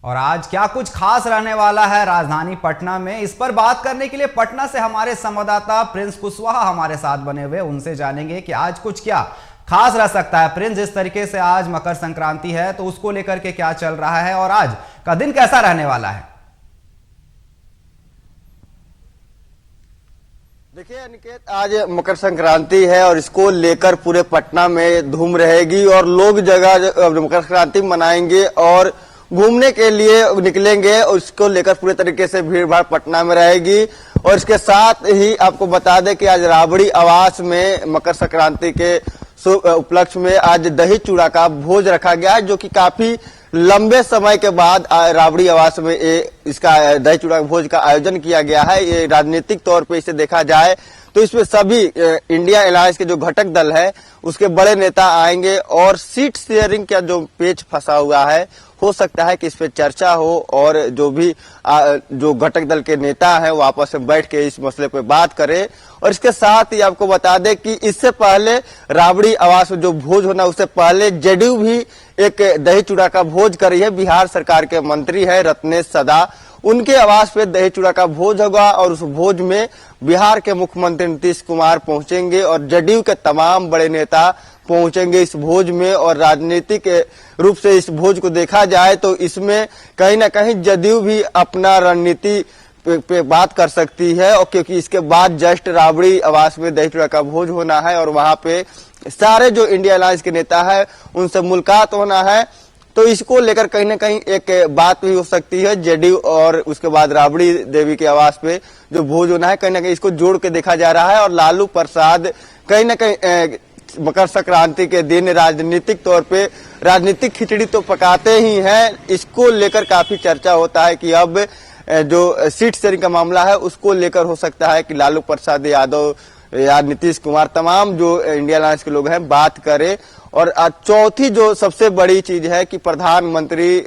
और आज क्या कुछ खास रहने वाला है राजधानी पटना में, इस पर बात करने के लिए पटना से हमारे संवाददाता प्रिंस कुशवाहा हमारे साथ बने हुए, उनसे जानेंगे कि आज कुछ क्या खास रह सकता है। प्रिंस, जिस तरीके से आज मकर संक्रांति है तो उसको लेकर के क्या चल रहा है और आज का दिन कैसा रहने वाला है? देखिए अनिकेत, आज मकर संक्रांति है और इसको लेकर पूरे पटना में धूम रहेगी और लोग जगह मकर संक्रांति मनाएंगे और घूमने के लिए निकलेंगे। उसको लेकर पूरे तरीके से भीड़ भाड़ पटना में रहेगी। और इसके साथ ही आपको बता दें कि आज राबड़ी आवास में मकर संक्रांति के उपलक्ष्य में आज दही चूड़ा का भोज रखा गया है, जो कि काफी लंबे समय के बाद राबड़ी आवास में इसका दही चूड़ा भोज का आयोजन किया गया है। ये राजनीतिक तौर पे इसे देखा जाए तो इसमें सभी इंडिया अलायंस के जो घटक दल है उसके बड़े नेता आएंगे और सीट शेयरिंग का जो पेच फंसा हुआ है, हो सकता है कि इस पे चर्चा हो और जो भी जो घटक दल के नेता हैं वो आपस में बैठ के इस मसले पे बात करें। और इसके साथ ही आपको बता दें कि इससे पहले राबड़ी आवास में जो भोज होना, उससे पहले जेडीयू भी एक दही चूड़ा का भोज कर रही है। बिहार सरकार के मंत्री है रत्नेश सदा, उनके आवास पे दही चूड़ा का भोज होगा और उस भोज में बिहार के मुख्यमंत्री नीतीश कुमार पहुंचेंगे और जेडीयू के तमाम बड़े नेता पहुंचेंगे इस भोज में। और राजनीतिक रूप से इस भोज को देखा जाए तो इसमें कहीं ना कहीं जेडीयू भी अपना रणनीति पे बात कर सकती है, और क्योंकि इसके बाद जस्ट राबड़ी आवास में दही चूड़ा का भोज होना है और वहां पे सारे जो इंडिया अलायंस के नेता है उनसे मुलाकात होना है। तो इसको लेकर कहीं ना कहीं एक बात भी हो सकती है जेडीयू और उसके बाद राबड़ी देवी के आवास पे जो भोज होना है, कहीं ना कहीं इसको जोड़ के देखा जा रहा है। और लालू प्रसाद कहीं ना कहीं मकर संक्रांति के दिन राजनीतिक तौर पे राजनीतिक खिचड़ी तो पकाते ही हैं। इसको लेकर काफी चर्चा होता है कि अब जो सीट शेयरिंग का मामला है उसको लेकर हो सकता है कि लालू प्रसाद यादव या नीतीश कुमार, तमाम जो इंडिया अलायंस के लोग हैं, बात करें। और चौथी जो सबसे बड़ी चीज है कि प्रधानमंत्री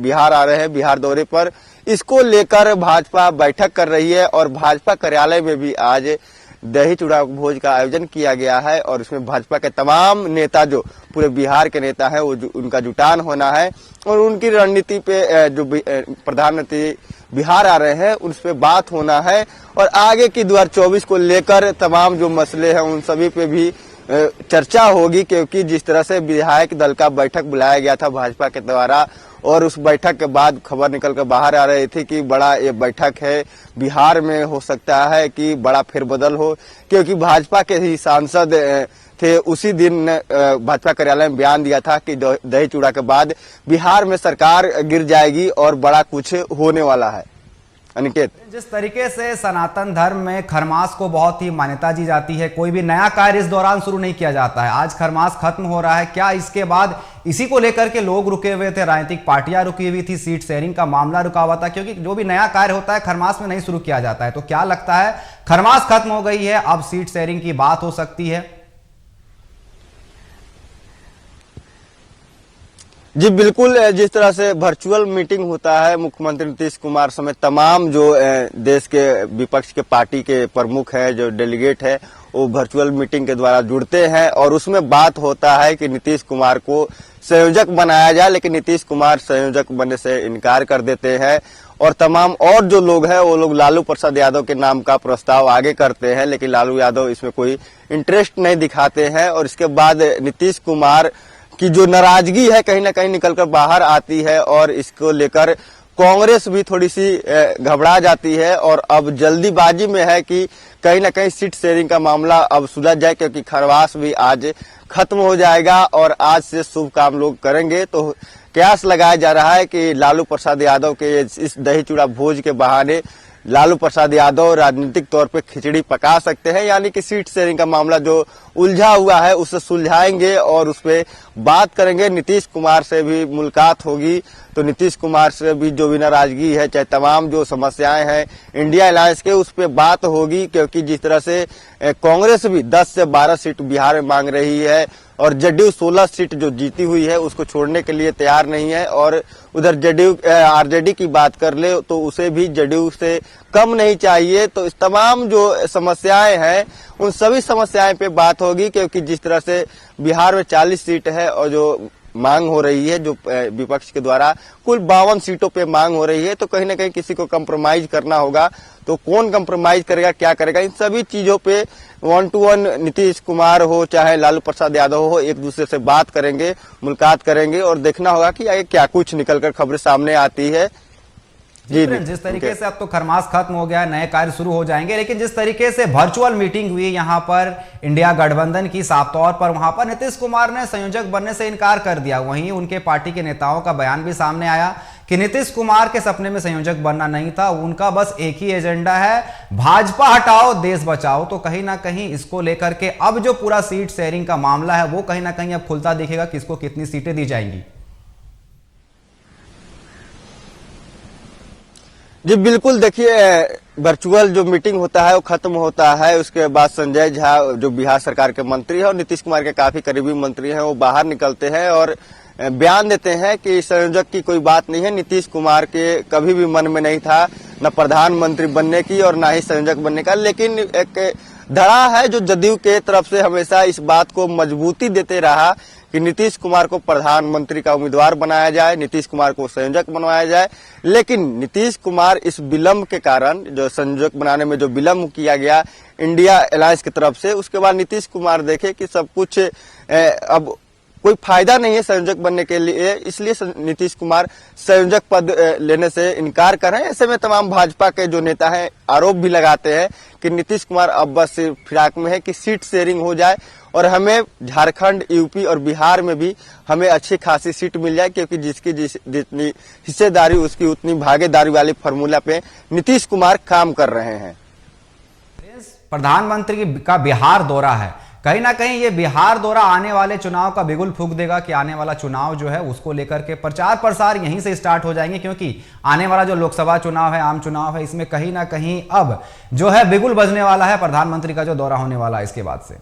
बिहार आ रहे हैं, बिहार दौरे पर, इसको लेकर भाजपा बैठक कर रही है और भाजपा कार्यालय में भी आज दही चूड़ा भोज का आयोजन किया गया है। और इसमें भाजपा के तमाम नेता, जो पूरे बिहार के नेता हैं, वो उनका जुटान होना है और उनकी रणनीति पे जो प्रधानमंत्री बिहार आ रहे हैं उस पे बात होना है। और आगे की 2024 को लेकर तमाम जो मसले हैं उन सभी पे भी चर्चा होगी, क्योंकि जिस तरह से विधायक दल का बैठक बुलाया गया था भाजपा के द्वारा और उस बैठक के बाद खबर निकल कर बाहर आ रही थी कि बड़ा ये बैठक है, बिहार में हो सकता है कि बड़ा फेरबदल हो, क्योंकि भाजपा के ही सांसद थे उसी दिन भाजपा कार्यालय में बयान दिया था कि दही चूड़ा के बाद बिहार में सरकार गिर जाएगी और बड़ा कुछ होने वाला है। अनिकेत, जिस तरीके से सनातन धर्म में खरमास को बहुत ही मान्यता दी जाती है, कोई भी नया कार्य इस दौरान शुरू नहीं किया जाता है। आज खरमास खत्म हो रहा है, क्या इसके बाद इसी को लेकर के लोग रुके हुए थे, राजनीतिक पार्टियां रुकी हुई थी, सीट शेयरिंग का मामला रुका हुआ था, क्योंकि जो भी नया कार्य होता है खरमास में नहीं शुरू किया जाता है। तो क्या लगता है, खरमास खत्म हो गई है, अब सीट शेयरिंग की बात हो सकती है? जी बिल्कुल, जिस तरह से वर्चुअल मीटिंग होता है, मुख्यमंत्री नीतीश कुमार समेत तमाम जो देश के विपक्ष के पार्टी के प्रमुख है, जो डेलीगेट है, वो वर्चुअल मीटिंग के द्वारा जुड़ते हैं और उसमें बात होता है कि नीतीश कुमार को संयोजक बनाया जाए, लेकिन नीतीश कुमार संयोजक बनने से इनकार कर देते हैं। और तमाम और जो लोग हैं वो लोग लालू प्रसाद यादव के नाम का प्रस्ताव आगे करते हैं, लेकिन लालू यादव इसमें कोई इंटरेस्ट नहीं दिखाते हैं। और इसके बाद नीतीश कुमार की जो नाराजगी है कहीं ना कहीं निकलकर बाहर आती है और इसको लेकर कांग्रेस भी थोड़ी सी घबरा जाती है और अब जल्दीबाजी में है कि कहीं ना कहीं सीट शेयरिंग का मामला अब सुलझ जाए, क्योंकि खरवास भी आज खत्म हो जाएगा और आज से शुभ काम लोग करेंगे। तो कयास लगाया जा रहा है कि लालू प्रसाद यादव के इस दही चूड़ा भोज के बहाने लालू प्रसाद यादव राजनीतिक तौर पे खिचड़ी पका सकते हैं, यानी कि सीट शेयरिंग का मामला जो उलझा हुआ है उसे सुलझाएंगे और उस पे बात करेंगे। नीतीश कुमार से भी मुलाकात होगी, तो नीतीश कुमार से भी जो भी नाराजगी है, चाहे तमाम जो समस्याएं हैं इंडिया अलायंस के, उस पे बात होगी। क्योंकि जिस तरह से कांग्रेस भी 10 से 12 सीट बिहार में मांग रही है और जेडीयू 16 सीट जो जीती हुई है उसको छोड़ने के लिए तैयार नहीं है, और उधर जेडीयू आरजेडी की बात कर ले तो उसे भी जेडीयू से कम नहीं चाहिए। तो इस तमाम जो समस्याएं हैं उन सभी समस्याएं पे बात होगी, क्योंकि जिस तरह से बिहार में 40 सीट है और जो मांग हो रही है, जो विपक्ष के द्वारा कुल 52 सीटों पे मांग हो रही है, तो कहीं ना कहीं किसी को कंप्रोमाइज करना होगा। तो कौन कंप्रोमाइज करेगा, क्या करेगा, इन सभी चीजों पे 1 to 1 नीतीश कुमार हो चाहे लालू प्रसाद यादव हो, एक दूसरे से बात करेंगे, मुलाकात करेंगे और देखना होगा कि आगे क्या कुछ निकलकर खबरें सामने आती है। जी, जिस तरीके से अब तो खरमास खत्म हो गया, नए कार्य शुरू हो जाएंगे, लेकिन जिस तरीके से वर्चुअल मीटिंग हुई यहां पर इंडिया गठबंधन की, साफ तौर पर वहां पर नीतीश कुमार ने संयोजक बनने से इनकार कर दिया। वहीं उनके पार्टी के नेताओं का बयान भी सामने आया कि नीतीश कुमार के सपने में संयोजक बनना नहीं था, उनका बस एक ही एजेंडा है, भाजपा हटाओ देश बचाओ। तो कहीं ना कहीं इसको लेकर के अब जो पूरा सीट शेयरिंग का मामला है वो कहीं ना कहीं अब खुलता दिखेगा, किसको कितनी सीटें दी जाएंगी। जी बिल्कुल, देखिए वर्चुअल जो मीटिंग होता है वो खत्म होता है, उसके बाद संजय झा जो बिहार सरकार के मंत्री है और नीतीश कुमार के काफी करीबी मंत्री हैं, वो बाहर निकलते हैं और बयान देते हैं कि संयोजक की कोई बात नहीं है। नीतीश कुमार के कभी भी मन में नहीं था न प्रधानमंत्री बनने की और न ही संयोजक बनने का, लेकिन एक धड़ा है जो जदयू के तरफ से हमेशा इस बात को मजबूती देते रहा कि नीतीश कुमार को प्रधानमंत्री का उम्मीदवार बनाया जाए, नीतीश कुमार को संयोजक बनवाया जाए। लेकिन नीतीश कुमार इस विलंब के कारण, जो संयोजक बनाने में जो विलंब किया गया इंडिया अलायंस की तरफ से, उसके बाद नीतीश कुमार देखे कि सब कुछ अब कोई फायदा नहीं है संयोजक बनने के लिए, इसलिए नीतीश कुमार संयोजक पद लेने से इनकार कर रहे हैं। ऐसे में तमाम भाजपा के जो नेता हैं आरोप भी लगाते हैं कि नीतीश कुमार अब बस फिराक में है कि सीट शेयरिंग हो जाए और हमें झारखंड, यूपी और बिहार में भी हमें अच्छी खासी सीट मिल जाए, क्योंकि जिसकी जितनी हिस्सेदारी उसकी उतनी भागीदारी वाली फॉर्मूला पे नीतीश कुमार काम कर रहे हैं। प्रधानमंत्री का बिहार दौरा है, कहीं ना कहीं ये बिहार दौरा आने वाले चुनाव का बिगुल फूंक देगा कि आने वाला चुनाव जो है उसको लेकर के प्रचार प्रसार यहीं से स्टार्ट हो जाएंगे, क्योंकि आने वाला जो लोकसभा चुनाव है, आम चुनाव है, इसमें कहीं ना कहीं अब जो है बिगुल बजने वाला है प्रधानमंत्री का जो दौरा होने वाला है इसके बाद से।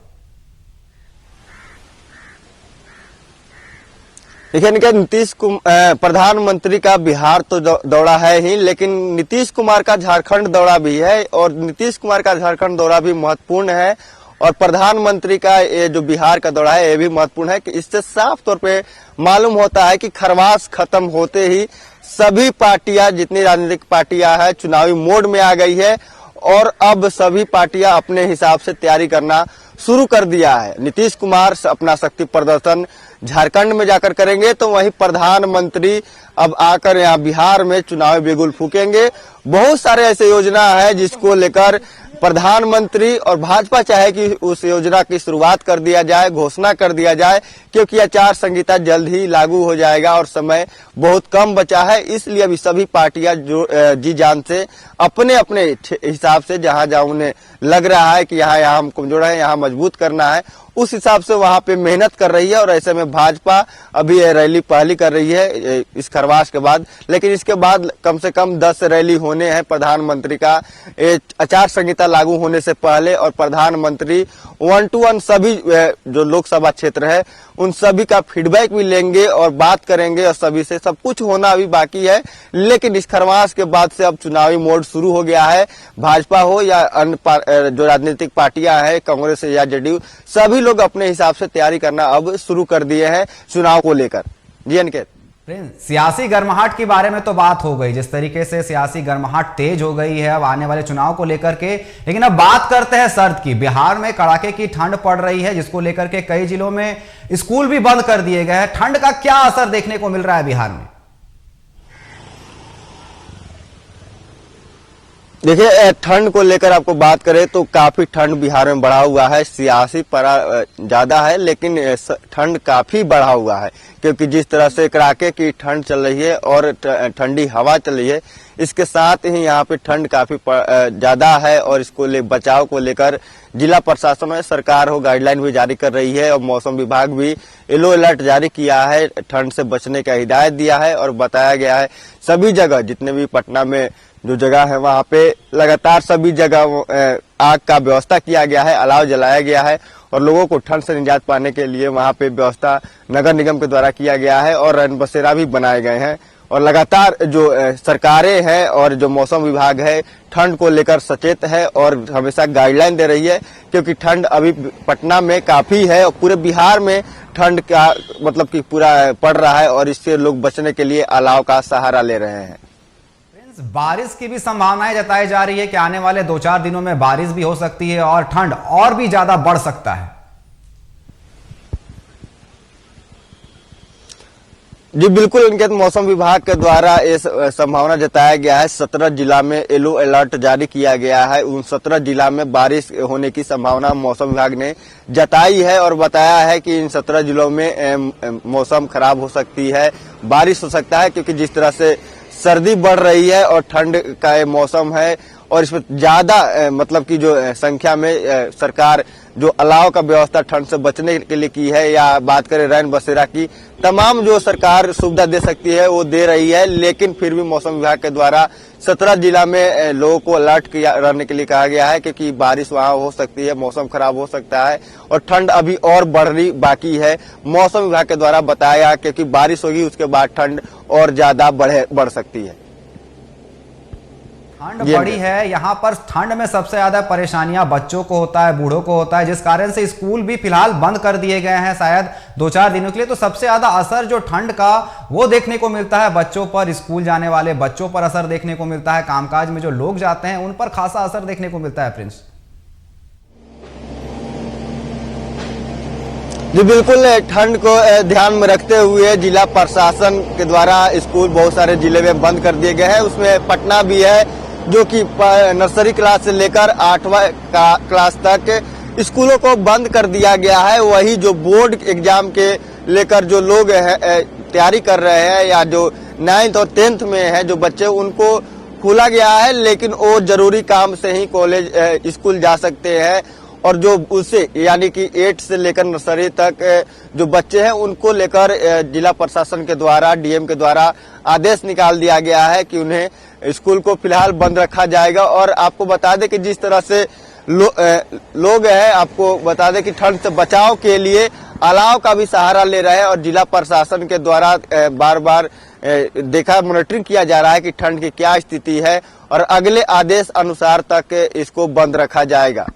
देखिए नीतीश प्रधानमंत्री का बिहार तो दौरा है ही, लेकिन नीतीश कुमार का झारखंड दौरा भी है और नीतीश कुमार का झारखंड दौरा भी महत्वपूर्ण है और प्रधानमंत्री का ये जो बिहार का दौरा है ये भी महत्वपूर्ण है कि इससे साफ तौर पे मालूम होता है कि खरमास खत्म होते ही सभी पार्टियां, जितनी राजनीतिक पार्टियां हैं, चुनावी मोड में आ गई है और अब सभी पार्टियां अपने हिसाब से तैयारी करना शुरू कर दिया है। नीतीश कुमार अपना शक्ति प्रदर्शन झारखंड में जाकर करेंगे, तो वहीं प्रधानमंत्री अब आकर यहाँ बिहार में चुनावी बिगुल फूकेंगे। बहुत सारे ऐसे योजना है जिसको लेकर प्रधानमंत्री और भाजपा चाहे कि उस योजना की शुरुआत कर दिया जाए, घोषणा कर दिया जाए, क्योंकि आचार संहिता जल्द ही लागू हो जाएगा और समय बहुत कम बचा है। इसलिए अभी सभी पार्टियां जो जी जान से अपने अपने हिसाब से जहां जहां उन्हें लग रहा है कि यहाँ हम कमजोर है, यहाँ मजबूत करना है, उस हिसाब से वहां पे मेहनत कर रही है। और ऐसे में भाजपा अभी रैली पहली कर रही है इस खरवास के बाद, लेकिन इसके बाद कम से कम 10 रैली होने हैं प्रधानमंत्री का आचार संहिता लागू होने से पहले। और प्रधानमंत्री 1 to 1 सभी जो लोकसभा क्षेत्र है उन सभी का फीडबैक भी लेंगे और बात करेंगे और सभी से सब कुछ होना अभी बाकी है। लेकिन इस खरमास के बाद से अब चुनावी मोड शुरू हो गया है। भाजपा हो या अन्य जो राजनीतिक पार्टियां हैं, कांग्रेस या जेडीयू, सभी लोग अपने हिसाब से तैयारी करना अब शुरू कर दिए हैं चुनाव को लेकर। जी अनिकेत, सियासी गर्माहट के बारे में तो बात हो गई, जिस तरीके से सियासी गर्माहट तेज हो गई है अब आने वाले चुनाव को लेकर के। लेकिन अब बात करते हैं सर्द की। बिहार में कड़ाके की ठंड पड़ रही है, जिसको लेकर के कई जिलों में स्कूल भी बंद कर दिए गए हैं। ठंड का क्या असर देखने को मिल रहा है बिहार में? देखिए ठंड को लेकर आपको बात करें तो काफी ठंड बिहार में बढ़ा हुआ है। सियासी परा ज्यादा है, लेकिन ठंड काफी बढ़ा हुआ है, क्योंकि जिस तरह से कड़ाके की ठंड चल रही है और ठंडी हवा चल रही है, इसके साथ ही यहाँ पे ठंड काफी ज्यादा है। और इसको बचाव को लेकर जिला प्रशासन है, सरकार हो गाइडलाइन भी जारी कर रही है और मौसम विभाग भी येलो अलर्ट जारी किया है, ठंड से बचने का हिदायत दिया है। और बताया गया है सभी जगह, जितने भी पटना में जो जगह है वहां पे लगातार सभी जगह आग का व्यवस्था किया गया है, अलाव जलाया गया है और लोगों को ठंड से निजात पाने के लिए वहां पे व्यवस्था नगर निगम के द्वारा किया गया है और रैन बसेरा भी बनाए गए हैं। और लगातार जो सरकारें हैं और जो मौसम विभाग है ठंड को लेकर सचेत है और हमेशा गाइडलाइन दे रही है, क्योंकि ठंड अभी पटना में काफी है और पूरे बिहार में ठंड का मतलब कि पूरा पड़ रहा है और इससे लोग बचने के लिए अलाव का सहारा ले रहे हैं। बारिश की भी संभावनाएं जताई जा रही है कि आने वाले 2-4 दिनों में बारिश भी हो सकती है और ठंड और भी ज्यादा बढ़ सकता है। जी बिल्कुल, इनके मौसम विभाग के द्वारा इस संभावना जताया गया है। 17 जिला में येलो अलर्ट जारी किया गया है। उन 17 जिला में बारिश होने की संभावना मौसम विभाग ने जताई है और बताया है कि इन 17 जिलों में मौसम खराब हो सकती है, बारिश हो सकता है, क्योंकि जिस तरह से सर्दी बढ़ रही है और ठंड का मौसम है और इसमें ज्यादा मतलब की जो संख्या में सरकार जो अलाव का व्यवस्था ठंड से बचने के लिए की है, या बात करें रैन बसेरा की, तमाम जो सरकार सुविधा दे सकती है वो दे रही है। लेकिन फिर भी मौसम विभाग के द्वारा 17 जिला में लोगों को अलर्ट किया रहने के लिए कहा गया है, क्योंकि बारिश वहां हो सकती है, मौसम खराब हो सकता है और ठंड अभी और बढ़नी बाकी है। मौसम विभाग के द्वारा बताया क्योंकि बारिश होगी उसके बाद ठंड और ज्यादा बढ़ सकती है। ठंड बड़ी है, यहाँ पर ठंड में सबसे ज्यादा परेशानियां बच्चों को होता है, बूढ़ों को होता है, जिस कारण से स्कूल भी फिलहाल बंद कर दिए गए हैं शायद 2-4 दिनों के लिए। तो सबसे ज्यादा असर जो ठंड का वो देखने को मिलता है बच्चों पर, स्कूल जाने वाले बच्चों पर असर देखने को मिलता है, कामकाज में जो लोग जाते हैं उन पर खासा असर देखने को मिलता है। प्रिंस जी बिल्कुल, ठंड को ध्यान में रखते हुए जिला प्रशासन के द्वारा स्कूल बहुत सारे जिले में बंद कर दिए गए हैं। उसमें पटना भी है, जो कि नर्सरी क्लास से लेकर 8वां क्लास तक स्कूलों को बंद कर दिया गया है। वही जो बोर्ड एग्जाम के लेकर जो लोग तैयारी कर रहे हैं या जो 9th और 10th में है जो बच्चे, उनको खोला गया है, लेकिन वो जरूरी काम से ही कॉलेज स्कूल जा सकते हैं। और जो उससे यानी कि 8 से लेकर नर्सरी तक जो बच्चे हैं उनको लेकर जिला प्रशासन के द्वारा, डीएम के द्वारा आदेश निकाल दिया गया है कि उन्हें स्कूल को फिलहाल बंद रखा जाएगा। और आपको बता दें कि जिस तरह से लोग हैं, आपको बता दें कि ठंड से बचाव के लिए अलाव का भी सहारा ले रहे हैं और जिला प्रशासन के द्वारा बार बार मॉनिटरिंग किया जा रहा है कि ठंड की क्या स्थिति है और अगले आदेश अनुसार तक इसको बंद रखा जाएगा।